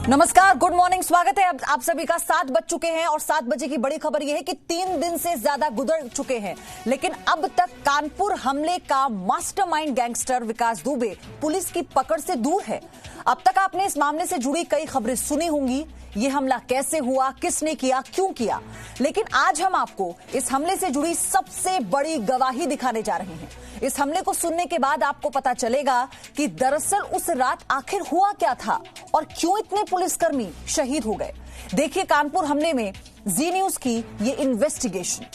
नमस्कार, good morning, स्वागत है आप सभी का। 7 बज चुके हैं और 7 बजे की बड़ी खबर यह है कि 3 दिन से ज्यादा गुजर चुके हैं, लेकिन अब तक कानपुर हमले का मास्टरमाइंड गैंगस्टर विकास दुबे पुलिस की पकड़ से दूर है। अब तक आपने इस मामले से जुड़ी कई खबरें सुनी होंगी, ये हमला कैसे हुआ, किसने किया, क्यों किया, लेकिन आज हम आपको इस हमले से जुड़ी सबसे बड़ी गवाही दिखाने जा रहे हैं। इस हमले को सुनने के बाद आपको पता चलेगा कि दरअसल उस रात आखिर हुआ क्या था और क्यों इतने पुलिसकर्मी शहीद हो गए। देखिए कानपुर हमले में जी न्यूज की ये इन्वेस्टिगेशन।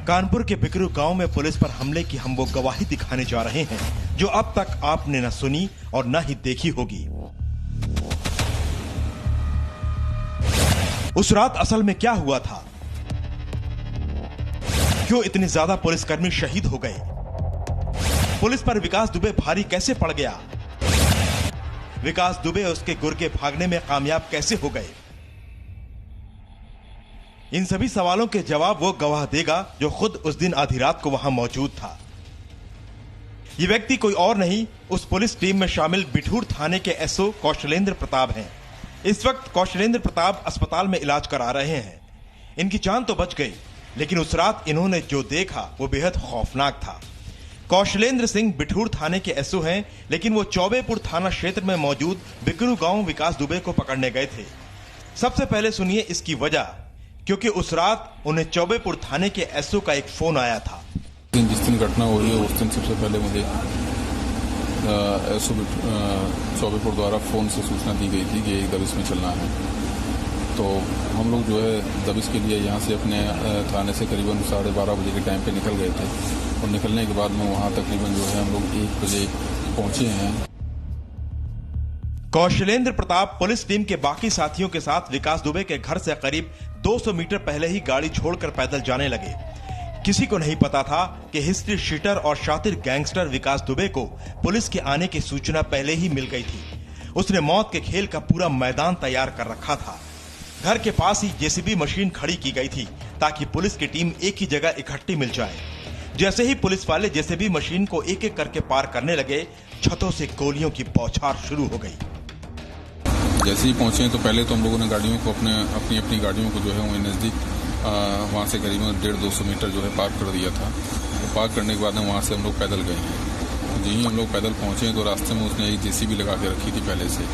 कानपुर के बिकरू गांव में पुलिस पर हमले की हम वो गवाही दिखाने जा रहे हैं जो अब तक आपने न सुनी और न ही देखी होगी। उस रात असल में क्या हुआ था? क्यों इतने ज्यादा पुलिसकर्मी शहीद हो गए? पुलिस पर विकास दुबे भारी कैसे पड़ गया? विकास दुबे उसके गुर्गे भागने में कामयाब कैसे हो गए? इन सभी सवालों के जवाब वो गवाह देगा जो खुद उस दिन आधी रात को वहां मौजूद था। ये व्यक्ति कोई और नहीं, उस पुलिस टीम में शामिल बिठूर थाने के एसओ कौशलेंद्र प्रताप हैं। इस वक्त कौशलेंद्र प्रताप अस्पताल में इलाज करा रहे हैं। इनकी जान तो बच गई, लेकिन उस रात इन्होंने जो देखा वो बेहद खौफनाक था। कौशलेंद्र सिंह बिठूर थाने के एसओ हैं, लेकिन वो चौबेपुर थाना क्षेत्र में मौजूद बिकरू गांव विकास दुबे को पकड़ने गए थे। सबसे पहले सुनिए इसकी वजह, क्योंकि उस रात उन्हें चौबेपुर थाने के एसओ का एक फोन आया था। जिस दिन घटना हुई है उस दिन सबसे पहले मुझे एसओ चौबेपुर द्वारा फोन से सूचना दी गई थी कि दबिश में चलना है। तो हम लोग जो है दबिश के लिए यहाँ से अपने थाने से करीबन 12:30 बजे के टाइम पे निकल गए थे और निकलने के बाद में वहाँ तकरीबन जो है हम लोग 1 बजे पहुंचे हैं। कौशलेंद्र प्रताप पुलिस टीम के बाकी साथियों के साथ विकास दुबे के घर से करीब 200 मीटर पहले ही गाड़ी छोड़कर पैदल जाने लगे। किसी को नहीं पता था कि हिस्ट्री शीटर और शातिर गैंगस्टर विकास दुबे को पुलिस के आने की सूचना पहले ही मिल गई थी। उसने मौत के खेल का पूरा मैदान तैयार कर रखा था। घर के पास ही जेसीबी मशीन खड़ी की गई थी ताकि पुलिस की टीम एक ही जगह इकट्ठी मिल जाए। जैसे ही पुलिस वाले जेसीबी मशीन को एक एक करके पार करने लगे, छतों से गोलियों की बौछार शुरू हो गई। जैसे ही पहुंचे तो पहले तो हम लोगों ने गाड़ियों को अपनी गाड़ियों को जो है वो नज़दीक वहाँ से करीबन 150-200 मीटर जो है पार्क कर दिया था। तो पार्क करने के बाद में वहाँ से हम लोग पैदल गए हैं। जी ही हम लोग पैदल पहुंचे तो रास्ते में उसने एक जेसीबी लगा के रखी थी पहले से।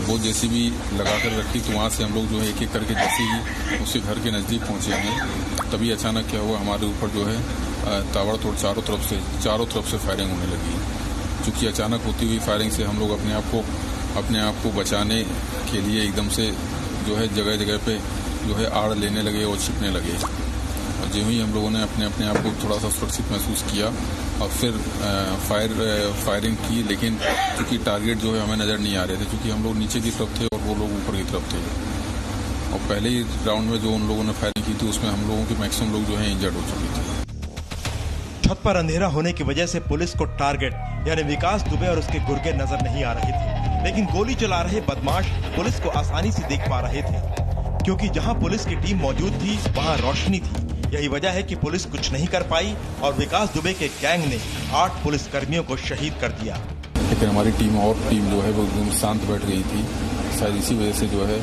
वो जेसीबी लगा कर रखी तो वहाँ से हम लोग जो है एक एक करके जैसे ही उसके घर के नज़दीक पहुँचे हैं तभी अचानक क्या हुआ, हमारे ऊपर जो है ताबड़तोड़ चारों तरफ से फायरिंग होने लगी। चूँकि अचानक होती हुई फायरिंग से हम लोग अपने आप को बचाने के लिए एकदम से जो है जगह जगह पे जो है आड़ लेने लगे और छिपने लगे। और जो ही हम लोगों ने अपने आप को थोड़ा सा सुरक्षित महसूस किया और फिर फायरिंग की, लेकिन चूँकि टारगेट जो है हमें नज़र नहीं आ रहे थे, क्योंकि हम लोग नीचे की तरफ थे और वो लोग ऊपर की तरफ थे। और पहले ही राउंड में जो उन लोगों ने फायरिंग की थी उसमें हम लोगों के मैक्सिमम लोग जो है इंजर्ड हो चुके थे। छत पर अंधेरा होने की वजह से पुलिस को टारगेट यानी विकास दुबे और उसके गुर्गे नजर नहीं आ रहे थे, लेकिन गोली चला रहे बदमाश पुलिस को आसानी से देख पा रहे थे, क्योंकि जहां पुलिस की टीम मौजूद थी वहां रोशनी थी। यही वजह है कि पुलिस कुछ नहीं कर पाई और विकास दुबे के गैंग ने 8 पुलिसकर्मियों को शहीद कर दिया। लेकिन हमारी टीम जो है वो एकदम शांत बैठ गई थी। शायद इसी वजह से जो है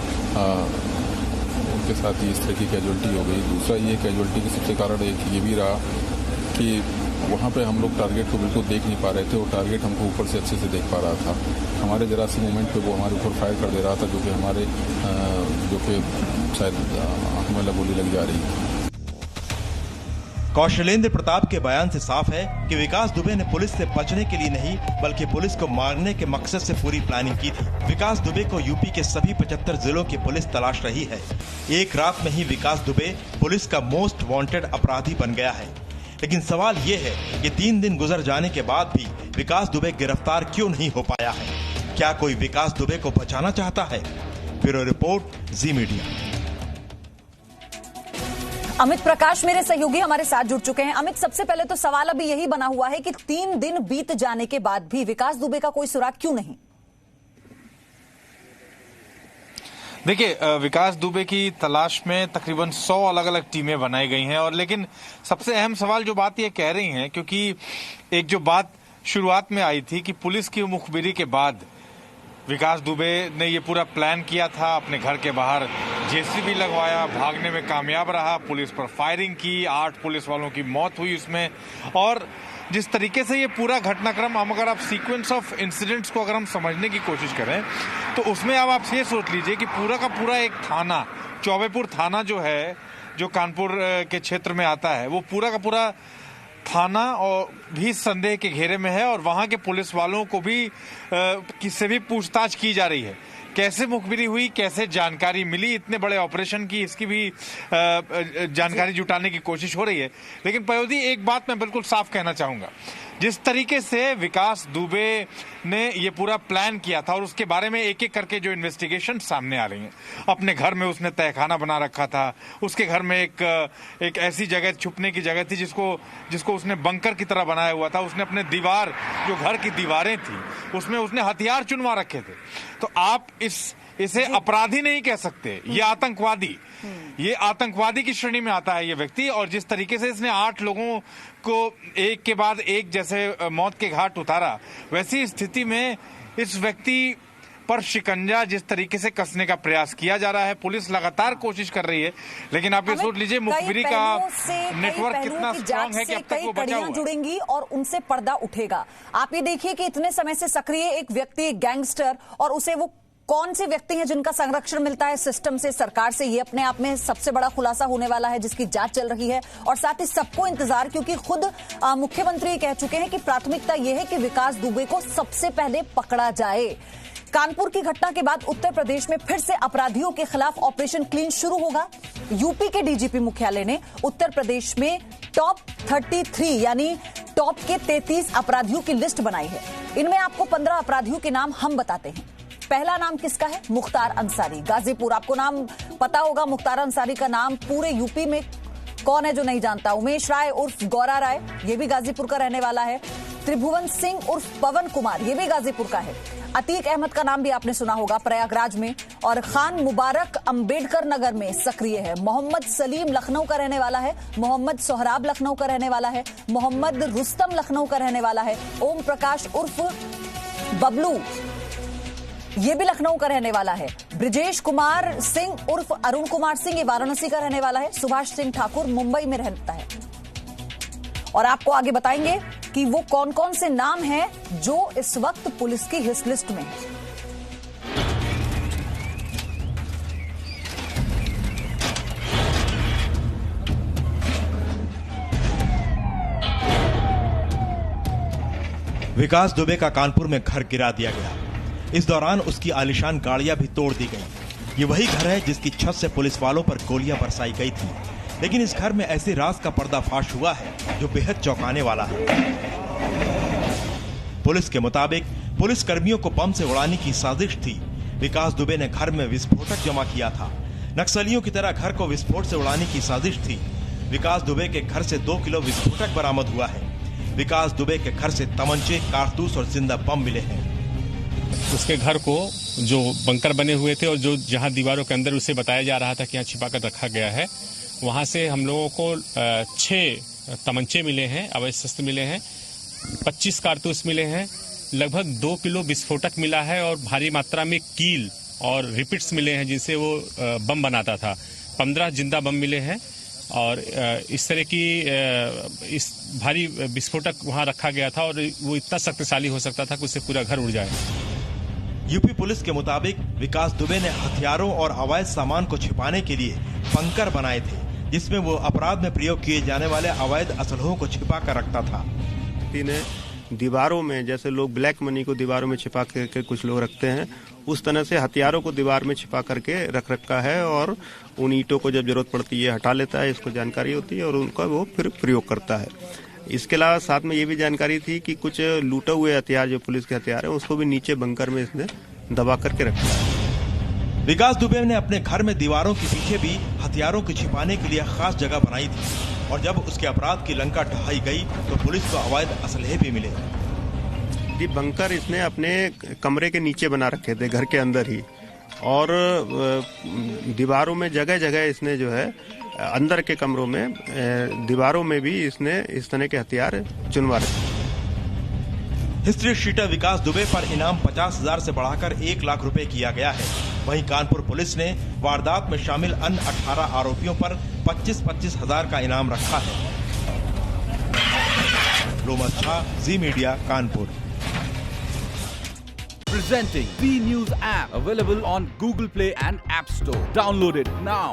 उनके साथ ही इस तरह की कैजुअल्टी हो गई। दूसरा ये कैजुअल्टी के सबसे कारण एक ये भी रहा कि वहाँ पे हम लोग टारगेट को बिल्कुल देख नहीं पा रहे थे और टारगेट हमको ऊपर से अच्छे से देख पा रहा था। हमारे जरा सी मूवमेंट पे वो हमारे ऊपर फायर कर दे रहा था, जो कि शायद आंखों में गोली लग जा रही थी। कौशलेंद्र प्रताप के बयान से साफ है कि विकास दुबे ने पुलिस से बचने के लिए नहीं बल्कि पुलिस को मारने के मकसद से पूरी प्लानिंग की थी। विकास दुबे को यूपी के सभी 75 जिलों की पुलिस तलाश रही है। एक रात में ही विकास दुबे पुलिस का मोस्ट वांटेड अपराधी बन गया है। लेकिन सवाल ये है कि 3 दिन गुजर जाने के बाद भी विकास दुबे गिरफ्तार क्यों नहीं हो पाया है? क्या कोई विकास दुबे को बचाना चाहता है? ब्यूरो रिपोर्ट, जी मीडिया। अमित प्रकाश मेरे सहयोगी हमारे साथ जुड़ चुके हैं। अमित, सबसे पहले तो सवाल अभी यही बना हुआ है कि 3 दिन बीत जाने के बाद भी विकास दुबे का कोई सुराग क्यों नहीं? देखिए, विकास दुबे की तलाश में तकरीबन 100 अलग अलग टीमें बनाई गई हैं, और लेकिन सबसे अहम सवाल जो बात ये कह रही हैं, क्योंकि एक जो बात शुरुआत में आई थी कि पुलिस की मुखबिरी के बाद विकास दुबे ने ये पूरा प्लान किया था, अपने घर के बाहर जेसीबी लगवाया, भागने में कामयाब रहा, पुलिस पर फायरिंग की, 8 पुलिस वालों की मौत हुई उसमें। और जिस तरीके से ये पूरा घटनाक्रम, हम अगर आप सीक्वेंस ऑफ इंसिडेंट्स को अगर हम समझने की कोशिश करें तो उसमें अब आप ये सोच लीजिए कि पूरा का पूरा एक थाना, चौबेपुर थाना जो है, जो कानपुर के क्षेत्र में आता है, वो पूरा का पूरा थाना और भी संदेह के घेरे में है, और वहां के पुलिस वालों को भी किससे भी पूछताछ की जा रही है। कैसे मुखबिरी हुई, कैसे जानकारी मिली इतने बड़े ऑपरेशन की, इसकी भी जानकारी जुटाने की कोशिश हो रही है। लेकिन पयोधी, एक बात मैं बिल्कुल साफ कहना चाहूंगा, जिस तरीके से विकास दुबे ने ये पूरा प्लान किया था और उसके बारे में एक एक करके जो इन्वेस्टिगेशन सामने आ रही हैं, अपने घर में उसने तहखाना बना रखा था, उसके घर में एक ऐसी जगह, छुपने की जगह थी जिसको उसने बंकर की तरह बनाया हुआ था, उसने अपने दीवार, जो घर की दीवारें थी, उसमें उसने हथियार चुनवा रखे थे। तो आप इसे अपराधी नहीं कह सकते, ये आतंकवादी की श्रेणी में आता है ये व्यक्ति। और जिस तरीके से इसने 8 लोगों को एक के बाद एक जैसे मौत के घाट उतारा, वैसी स्थिति में इस व्यक्ति पर शिकंजा जिस तरीके से कसने का प्रयास किया जा रहा है, पुलिस लगातार कोशिश कर रही है। लेकिन आप ये सोच लीजिए, मुखबिरी का नेटवर्क कितना स्ट्रांग है कि अब तक वो बचा हुआ है। जुड़ेंगी और उनसे पर्दा उठेगा। आप ये देखिए कि इतने समय से सक्रिय एक व्यक्ति, एक गैंगस्टर, और उसे वो कौन से व्यक्ति हैं जिनका संरक्षण मिलता है सिस्टम से, सरकार से, ये अपने आप में सबसे बड़ा खुलासा होने वाला है, जिसकी जांच चल रही है। और साथ ही सबको इंतजार, क्योंकि खुद मुख्यमंत्री कह चुके हैं कि प्राथमिकता यह है कि विकास दुबे को सबसे पहले पकड़ा जाए। कानपुर की घटना के बाद उत्तर प्रदेश में फिर से अपराधियों के खिलाफ ऑपरेशन क्लीन शुरू होगा। यूपी के डीजीपी मुख्यालय ने उत्तर प्रदेश में टॉप 33 यानी टॉप के 33 अपराधियों की लिस्ट बनाई है। इनमें आपको 15 अपराधियों के नाम हम बताते हैं। पहला नाम किसका है? मुख्तार अंसारी, गाजीपुर। आपको नाम पता होगा, मुख्तार अंसारी का नाम पूरे यूपी में कौन है जो नहीं जानता? उमेश राय उर्फ गौरा राय, ये भी गाजीपुर का रहने वाला है। त्रिभुवन सिंह उर्फ पवन कुमार, ये भी गाजीपुर का है। अतीक अहमद का नाम भी आपने सुना होगा, प्रयागराज में। और खान मुबारक अंबेडकर नगर में सक्रिय है। मोहम्मद सलीम लखनऊ का रहने वाला है। मोहम्मद सोहराब लखनऊ का रहने वाला है। मोहम्मद रुस्तम लखनऊ का रहने वाला है। ओम प्रकाश उर्फ बबलू, ये भी लखनऊ का रहने वाला है। ब्रिजेश कुमार सिंह उर्फ अरुण कुमार सिंह, ये वाराणसी का रहने वाला है। सुभाष सिंह ठाकुर मुंबई में रहता है। और आपको आगे बताएंगे कि वो कौन कौन से नाम हैं जो इस वक्त पुलिस की हिट लिस्ट में है। विकास दुबे का कानपुर में घर गिरा दिया गया। इस दौरान उसकी आलीशान गाड़ियां भी तोड़ दी गई। ये वही घर है जिसकी छत से पुलिस वालों पर गोलियां बरसाई गई थी। लेकिन इस घर में ऐसे राज का पर्दाफाश हुआ है जो बेहद चौंकाने वाला है। पुलिस के मुताबिक पुलिस कर्मियों को बम से उड़ाने की साजिश थी। विकास दुबे ने घर में विस्फोटक जमा किया था। नक्सलियों की तरह घर को विस्फोट से उड़ाने की साजिश थी। विकास दुबे के घर से 2 किलो विस्फोटक बरामद हुआ है। विकास दुबे के घर से तमंचे, कारतूस और जिंदा बम मिले हैं। उसके घर को जो बंकर बने हुए थे और जो जहां दीवारों के अंदर उसे बताया जा रहा था कि यहाँ छिपाकर रखा गया है, वहां से हम लोगों को 6 तमंचे मिले हैं, अवैध शस्त्र मिले हैं, 25 कारतूस मिले हैं, लगभग 2 किलो विस्फोटक मिला है और भारी मात्रा में कील और रिपिट्स मिले हैं जिनसे वो बम बनाता था। 15 जिंदा बम मिले हैं और इस तरह की इस भारी विस्फोटक वहां रखा गया था और वो इतना शक्तिशाली हो सकता था कि उससे पूरा घर उड़ जाए। यूपी पुलिस के मुताबिक विकास दुबे ने हथियारों और अवैध सामान को छिपाने के लिए बंकर बनाए थे, जिसमें वो अपराध में प्रयोग किए जाने वाले अवैध असलहों को छिपा कर रखता था। ने दीवारों में, जैसे लोग ब्लैक मनी को दीवारों में छिपा करके कुछ लोग रखते हैं, उस तरह से हथियारों को दीवार में छिपा करके रख रखा है और उन ईंटों को जब जरूरत पड़ती है हटा लेता है, इसको जानकारी होती है और उनका वो फिर प्रयोग करता है। इसके अलावा साथ में ये भी जानकारी थी कि कुछ लूटे हुए हथियार जो पुलिस के हथियार है उसको भी नीचे बंकर में इसने दबा करके रखा है। विकास दुबे ने अपने घर में दीवारों के पीछे भी हथियारों को छिपाने के लिए खास जगह बनाई थी और जब उसके अपराध की लंका ढहाई गई तो पुलिस को अवैध असलहे भी मिले। ये बंकर इसने अपने कमरे के नीचे बना रखे थे, घर के अंदर ही, और दीवारों में जगह जगह इसने जो है अंदर के कमरों में दीवारों में भी इसने इस तरह के हथियार चुनवा रखे। हिस्ट्री शीटर विकास दुबे पर इनाम 50,000 से बढ़ाकर 1 लाख रुपए किया गया है। वहीं कानपुर पुलिस ने वारदात में शामिल अन्य 18 आरोपियों पर 25-25 हजार का इनाम रखा है। Romat Jha, Zee Media, Kanpur. Presenting B News app, available on Google Play and App Store. Download it now.